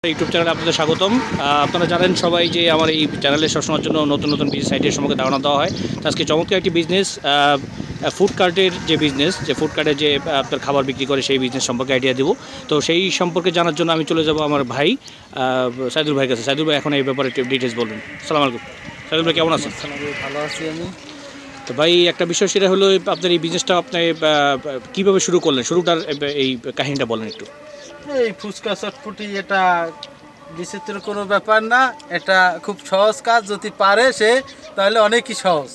YouTube চ্যানেলে আপনাদের স্বাগতম। আপনারা জানেন সবাই যে আমার এই চ্যানেলে সবসময়ের জন্য নতুন নতুন বিজনেস সাইটের সম্পর্কে ধারণা দেওয়া হয়। আজকে চমৎকার একটি বিজনেস, ফুড কার্টের যে বিজনেস, যে ফুড কার্টে যে আপনার খাবার বিক্রি করে সেই বিজনেস সম্পর্কে আইডিয়া দেবো। তো সেই সম্পর্কে জানার জন্য আমি চলে যাব আমার ভাই সাইদুল ভাইয়ের কাছে। সাইদুল ভাই এখন এই ব্যাপারে একটু ডিটেলস বলবেন। সালাম আলাইকুম সাইদুল ভাই, কেমন আছেন? ভালো আছি আমি। তো ভাই একটা বিষয় সেটা হলো আপনার এই বিজনেসটা আপনি কীভাবে শুরু করলেন, শুরুটার এই কাহিনীটা বলেন একটু। এই ফুচকা চটপটি এটা বিচিত্র কোনো ব্যাপার না, এটা খুব সহজ কাজ, যদি পারে সে তাহলে অনেকই সহজ।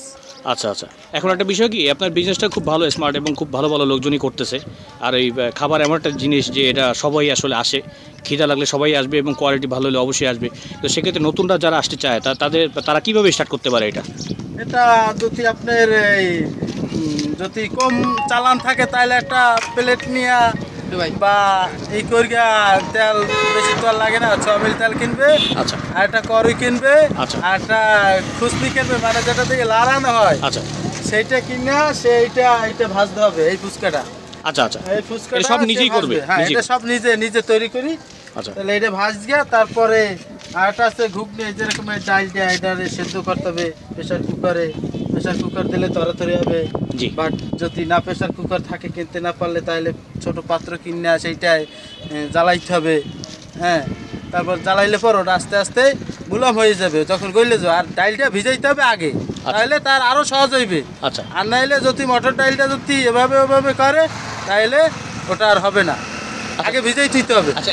আচ্ছা আচ্ছা, এখন একটা বিষয় কি, আপনার বিজনেসটা খুব ভালো, স্মার্ট এবং খুব ভালো ভালো লোকজনই করতেছে। আর এই খাবার এমন একটা জিনিস যে এটা সবাই আসলে আসে, খিদা লাগলে সবাই আসবে এবং কোয়ালিটি ভালো হলে অবশ্যই আসবে। তো সেক্ষেত্রে নতুনরা যারা আসতে চায় তারা কীভাবে স্টার্ট করতে পারে এটা? এটা যদি আপনার এই যদি কম চালান থাকে তাহলে একটা প্লেট নিয়ে বা এই করিয়া তেল বেশি তেল লাগে না, 6 মিল তেল কিনবে। আচ্ছা। আর একটা কড়াই কিনবে। আচ্ছা। আর একটা খুসনি কিনবে, মানে যেটা থেকে লাড়ানো হয়। আচ্ছা। সেইটা কিনে এইটা ভাজতে হবে এই ফুচকাটা। আচ্ছা আচ্ছা, এই ফুচকাটা সব নিজেই করবে? হ্যাঁ, এটা সব নিজে তৈরি করি। আচ্ছা। তাহলে এটা ভাজ গিয়া তারপরে আরেকটা আছে ঘুগনি, যেরকম ডালটা এটা সেদ্ধ করতে হবে প্রেশার কুকারে। প্রেশার কুকার দিলে তাড়াতাড়ি হবে। জি। বাট যদি না প্রেশার কুকার থাকে, কিনতে না পারলে তাহলে ছোট পাত্র কিনে সেইটাই জ্বালাইতে হবে। হ্যাঁ, তারপর জ্বালাইলে পর ওটা আস্তে আস্তে গুলাম হয়ে যাবে, যখন গইলে যাবে। আর ডালটা ভিজাইতে হবে আগে, তাহলে তার আরও সহজ হইবে। আচ্ছা। আর নাইলে যদি মটর ডালটা যদি এভাবে করে তাহলে ওটা আর হবে না, আগে ভিজাই দিতে হবে। আচ্ছা,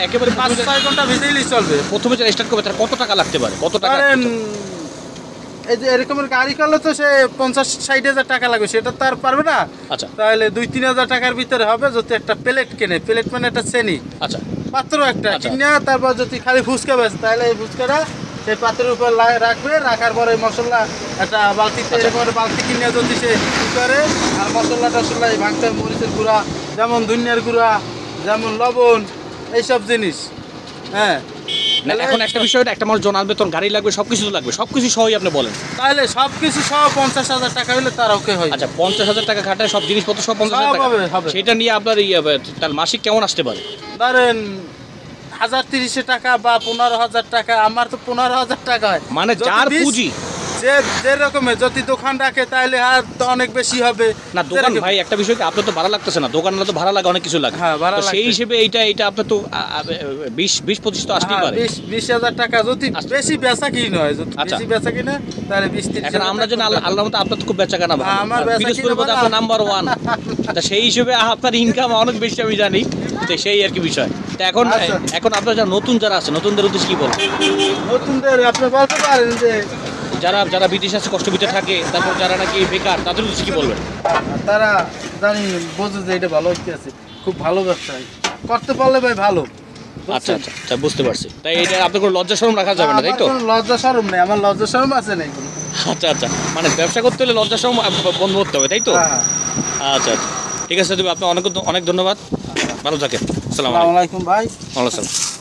একেবারে 5-6 ঘন্টা ভিজাইলেই চলবে। প্রথমে যারা স্টার্ট করবে তার কত টাকা লাগতে পারে? কত টাকা? এই যে এরকমের গাড়ি করলে তো সে 50-60 হাজার টাকা লাগবে, সেটা তো আর পারবে না। আচ্ছা। তাহলে 2-3 হাজার টাকার ভিতরে হবে যদি একটা প্লেট কেনে। প্লেট মানে একটা শ্রেণী, আচ্ছা, পাত্র একটা আচ্ছা। কিনে, তারপর যদি খালি ফুচকা বেছে তাহলে এই ফুচকাটা সেই পাত্রের উপর রাখবে। রাখার পরে মশলা একটা বালতিতে, এরকম বালতি কিনে যদি সে কি করে, আর মশলা টশলা ভাঙতে, মরিচের গুঁড়া, যেমন ধনিয়ার গুঁড়া, যেমন লবণ, এইসব জিনিস। হ্যাঁ, এখন একটা বিষয়, একটা মানুষ জন আনবে, তখন গাড়ি লাগবে, সবকিছু লাগবে, সবকিছু সহই আপনি বলেন। তাহলে সবকিছু সহ 50,000 টাকা হলে তার ওকে হয়। আচ্ছা, 50,000 টাকা খাটায় সব জিনিসপত্র সব 50,000 টাকা হবে। সেটা নিয়ে আপনার তার মাসিক কেমন আসতে পারে? ধরেন 1,030 টাকা বা 15,000 টাকা। আমার তো 15,000 টাকা হয়, মানে যার পুঁজি যে রকমের। যদি দোকান রাখে তাহলে আর তো অনেক বেশি হবে না। দোকান ভাই একটা বিষয় কি, আপনার তো ভাড়া লাগতেছে না, দোকানে তো ভাড়া লাগে, অনেক কিছু লাগে। হ্যাঁ, ভাড়া লাগে। সেই হিসেবে এইটা আপনার তো 20-25 তো আসতেই পারে। 20,000 টাকা যদি বেশি বেচা কিনে হয়, যদি বেশি বেচা কিনে তাহলে 20-30। এখন আমরা যেন আল্লাহর মতো, আপনার তো খুব বেচা কেনা ভালো, আমার বেচা আপনার নাম্বার 1। তা সেই হিসেবে আপনার ইনকাম অনেক বেশি আমি জানি, তো সেই আর কি বিষয়। তা এখন আপনার যারা আছে, নতুনদের উদ্দেশ্যে কি বলবো? নতুনদের আপনি বলতে পারেন যে যারা বিদেশে আছে, কষ্ট ভিতরে থাকে, তারপর যারা নাকি বেকার, তাদের উদ্দেশ্যে কি বলবেন? তারা জানি বোঝে যে এটা ভালো হইতে আছে, খুব ভালো ব্যবসা করতে পারলে ভাই ভালো। আচ্ছা আচ্ছা আচ্ছা, বুঝতে পারছি। তাই এটা আপনার কোনো লজ্জা শরম রাখা যাবে না, তাই তো? লজ্জা শরম নেই, আমার লজ্জা শরম আছে নাকি? আচ্ছা আচ্ছা, মানে ব্যবসা করতে হলে লজ্জা শরম বন্ধ করতে হবে, তাই তো? আচ্ছা আচ্ছা, ঠিক আছে। আপনার অনেক অনেক ধন্যবাদ, ভালো থাকেন। আসসালামু আলাইকুম ভাই। ওয়ালাইকুম আসসালাম।